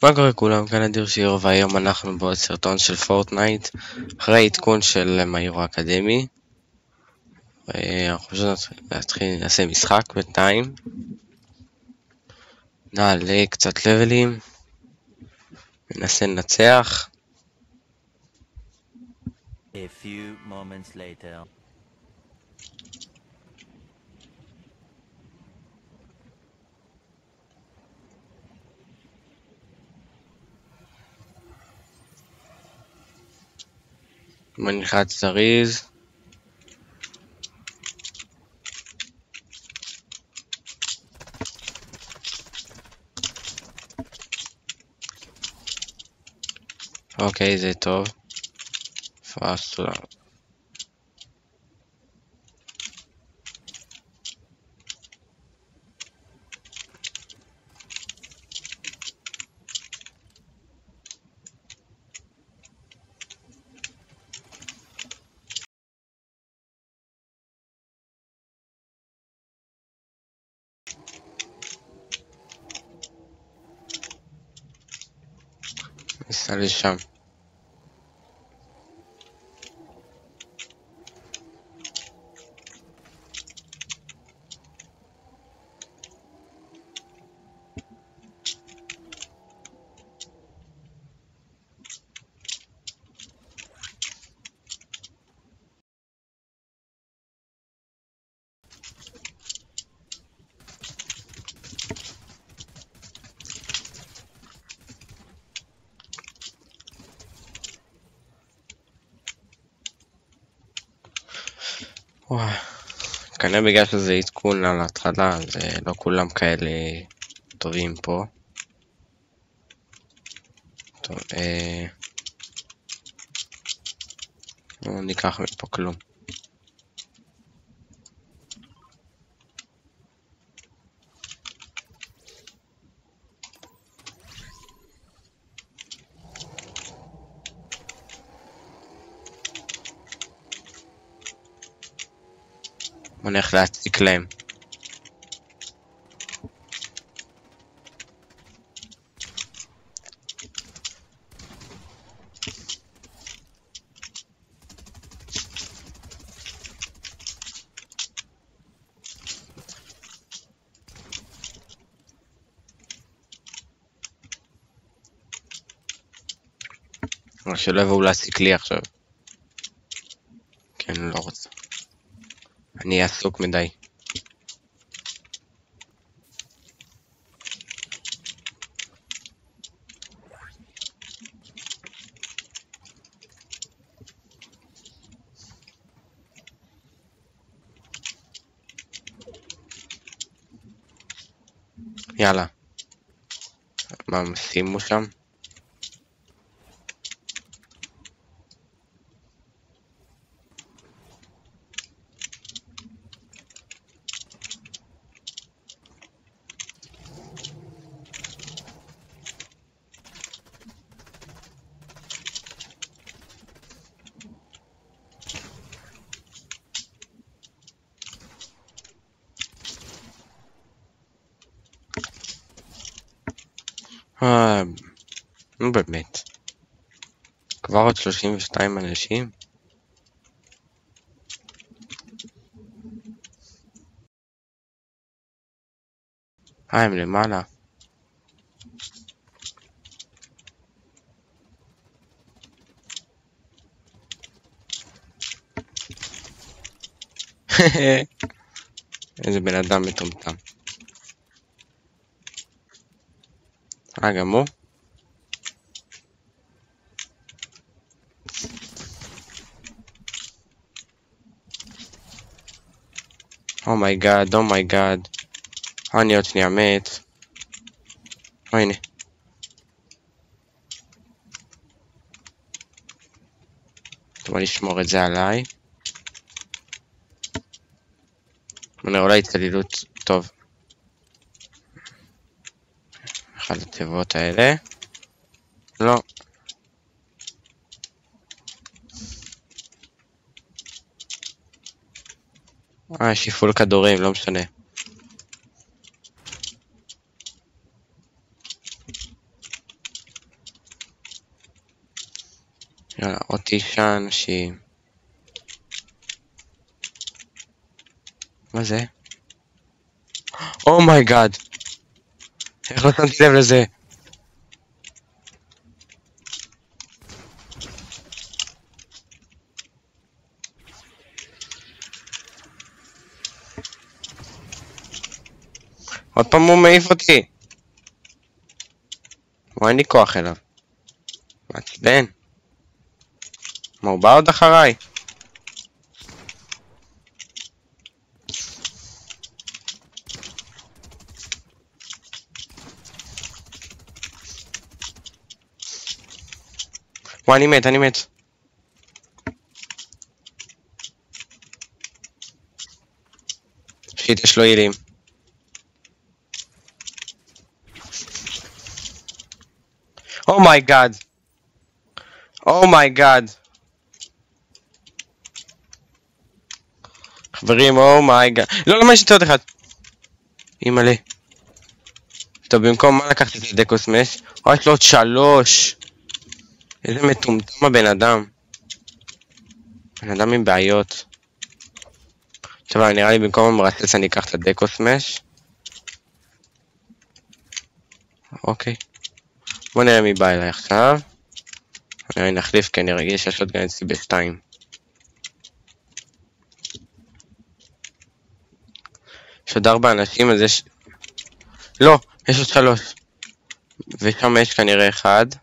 מה קורה כולם? כאן אדיר שירו, והיום אנחנו בעוד סרטון של פורטנייט אחרי עדכון של מהירו אקדמי. אנחנו פשוט נעשה משחק בינתיים, נעלה קצת לבלים, ננסה לנצח. A few moments later. בוא נלחץ זריז. אוקיי, זה טוב. פאסטולה. ניסה לשם. וואי, כנראה בגלל שזה עדכון על ההתחלה, אז לא כולם כאלה טובים פה. טוב, לא ניקח מפה כלום. בוא נלך להציק להם. רק שלא יבואו להציק לי עכשיו. כן, לא רוצה. אני עסוק מדי. יאללה. מה שימו שם? נו באמת. כבר עוד 32 אנשים? הם למעלה. איזה בן אדם מטומטם. גם הוא? אומייגאד, אומייגאד. אני עוד שנייה מת. הנה. בוא נשמור את זה עליי. אולי התקלילות טוב. אחד התיבות האלה. לא. יש לי פול כדורים, לא משנה. יאללה, עוד 9 אנשים. מה זה? אומייגאד! איך לא שמתי לב לזה? עוד פעם הוא מעיף אותי. אין לי כוח אליו. מעצבן. מה, הוא בא עוד אחריי? וואי, אני מת, אני מת. שיט, יש לו הילים. אומייגאד. אומייגאד. חברים, אומייגאד. לא, למה יש לי עוד אחד? אימא'לה. טוב, במקום מה לקחתי את דקו סמש? או, יש לו עוד 3. איזה מטומטם הבן אדם. בן אדם עם בעיות. עכשיו, נראה לי במקום המרצץ אני אקח את הדקו סמש. אוקיי. בוא נראה מי בא אליי עכשיו. אני נחליף כי אני רגיל שיש עוד גן אצלי ב2. יש עוד 4 אנשים, אז יש... לא, יש עוד 3. ושם יש כנראה 1.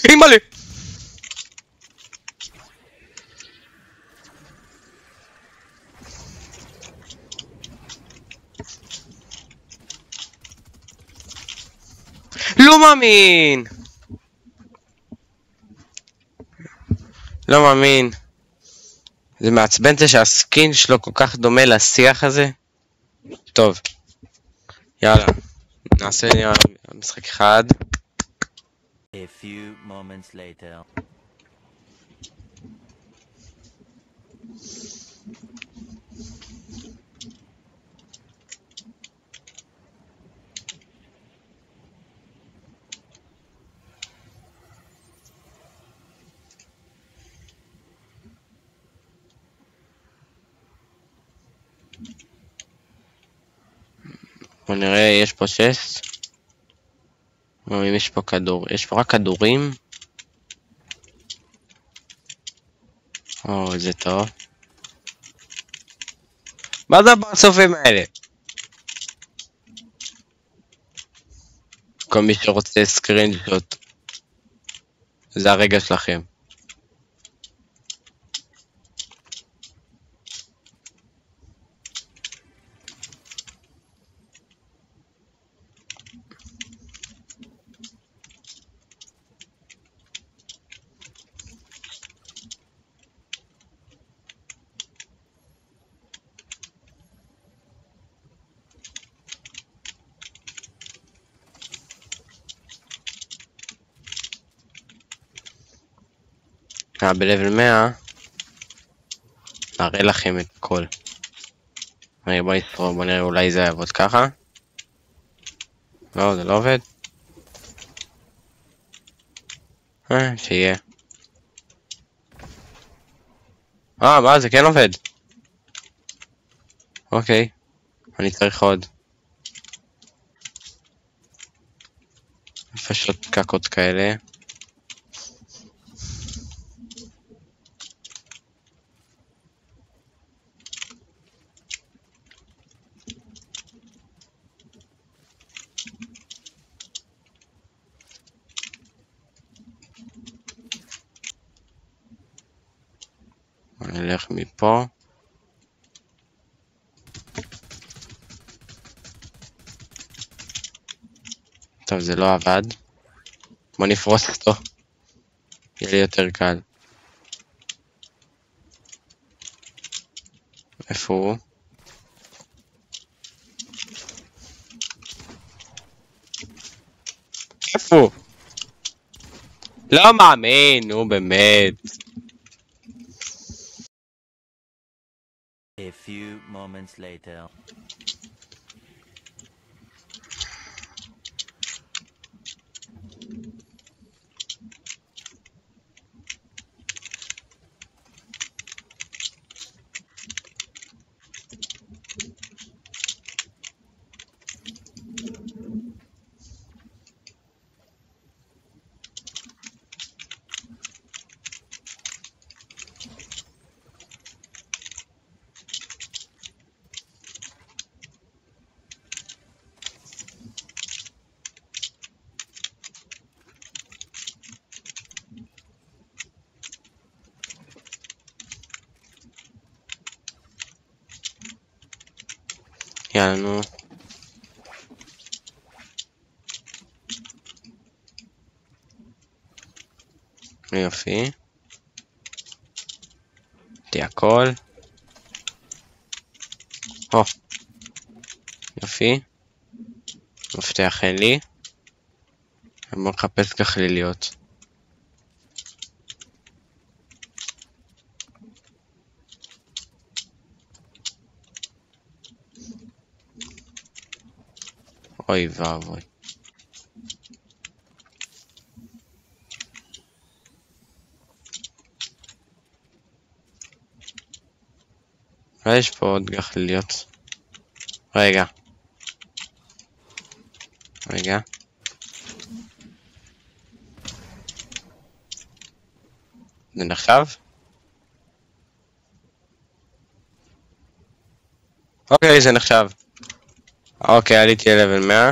אימא'לה! לא מאמין! לא מאמין. זה מעצבן זה שהסקין שלו כל כך דומה לשיח הזה. טוב. יאללה. נעשה משחק אחד. A few moments later. בוא נראה, יש פה 6. אם יש פה כדור, יש פה רק כדורים. זה טוב. מה זה בסופים האלה? כל מי שרוצה סקרינשוט, זה הרגע שלכם. בלבל 100 נראה לכם את הכל. בוא נתראה, בוא נראה, אולי זה יעבוד ככה. לא, זה לא עובד. שיהיה. מה, זה כן עובד. אוקיי, אני צריך עוד. פשוט קקות כאלה. נלך מפה. טוב, זה לא עבד. בוא נפרוס אותו. יהיה לי יותר קל. איפה הוא? איפה הוא? לא מאמין, נו באמת. A few moments later. יאללה נו. יופי. תהיה הכל. או. יופי. מפתח אין לי. בוא נחפש גחליליות. אוי ואבוי. יש פה עוד גחליליות. רגע. זה נחשב? אוקיי, זה נחשב. אוקיי, עליתי ל-level 100.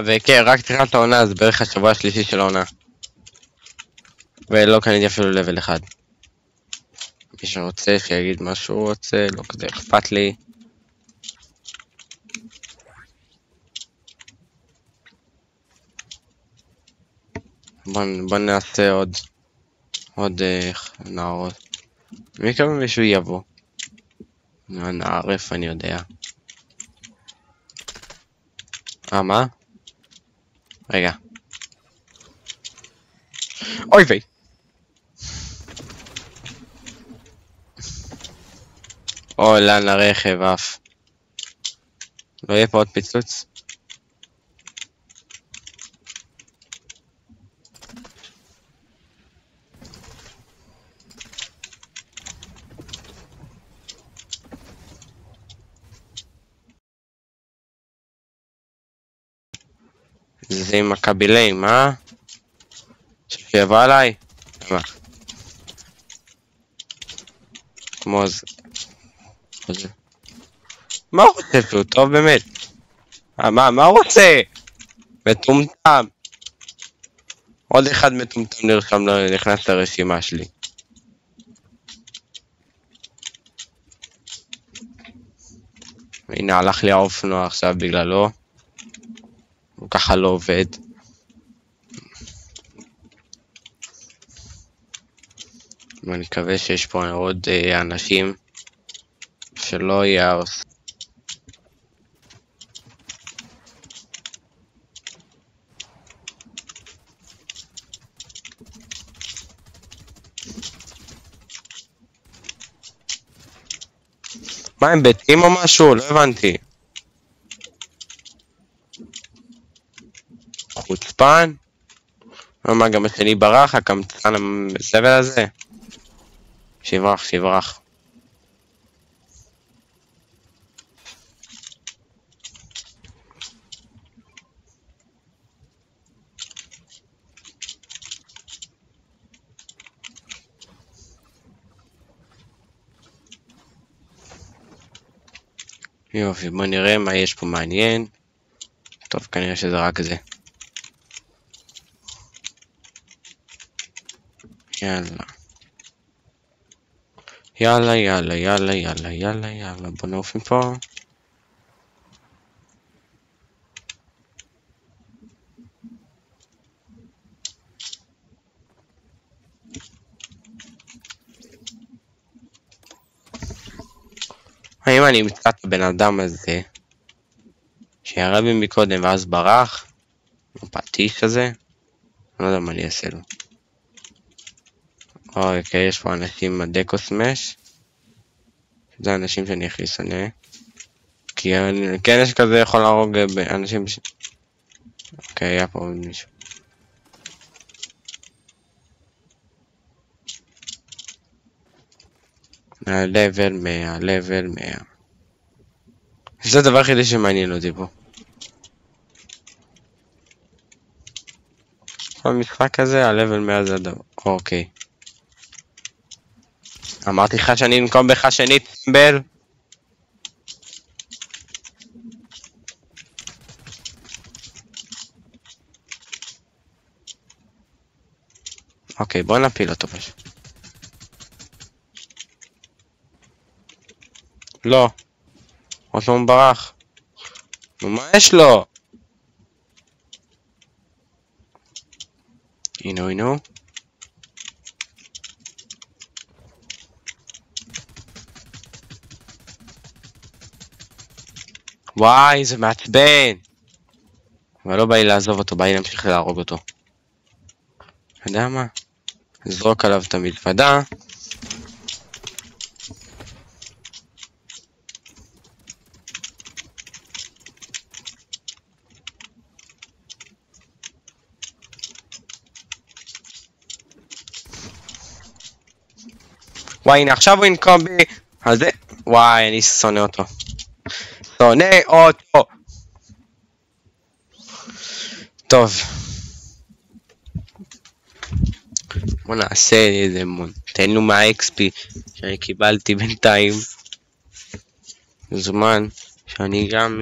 וכן, רק תחילת העונה, זה בערך השבוע השלישי של העונה. ולא קניתי אפילו level 1. מי שרוצה שיגיד מה שהוא רוצה, לא כזה אכפת לי. בוא נעשה עוד נערות. מי כמה מישהו יבוא? נערף אני יודע. מה? רגע. אוי ויי. או לאן הרכב אף. לא יהיה פה עוד פיצוץ? זה עם הקבילאים, שיבוא עליי? מה? כמו זה. מה הוא רוצה שהוא טוב באמת? מה הוא רוצה? מטומטם. עוד אחד מטומטם נכנס לרשימה שלי. הנה הלך לי האופנוע עכשיו בגללו. הוא ככה לא עובד. ואני מקווה שיש פה עוד אנשים שלא יהרוס. מה הם בתים או משהו? לא הבנתי. חוצפן? מה גם השני ברח, הקמצן הסבל הזה? שיברח. יופי, בוא נראה מה יש פה מעניין. טוב, כנראה שזה רק זה. יאללה, בוא נעוף מפה. האם אני אמצא את הבן אדם הזה שירה בי מקודם ואז ברח. פטיש כזה. אני לא יודע מה אני אעשה לו. אוקיי, יש פה אנשים עם הדקו סמש. זה אנשים שאני הכי שונא. כי כן יש כזה יכול להרוג אנשים אוקיי, היה פה עוד מישהו. level 100, level 100. זה הדבר היחידי שמעניין אותי פה. במשחק הזה, ה-level 100 זה הדבר. אוקיי. אמרתי לך שאני אנקום בך שנית, טמבל? אוקיי, בוא נפיל אותו פשוט. לא. עוד לא ברח. נו, מה יש לו? הנה. וואי, זה מעצבן. אבל לא בא לי לעזוב אותו, בא לי להמשיך להרוג אותו. אתה יודע מה? נזרוק עליו את המלפדה. וואי, הנה עכשיו הוא ינקום בי. אז זה... וואי, אני שונא אותו. טוב. בוא נעשה איזה תן לו מה-XP שאני קיבלתי בינתיים. זמן שאני גם...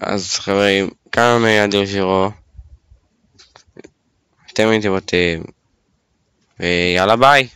אז חברים, כמה מיד יושירו. אתם הייתם אותם. ויאללה ביי.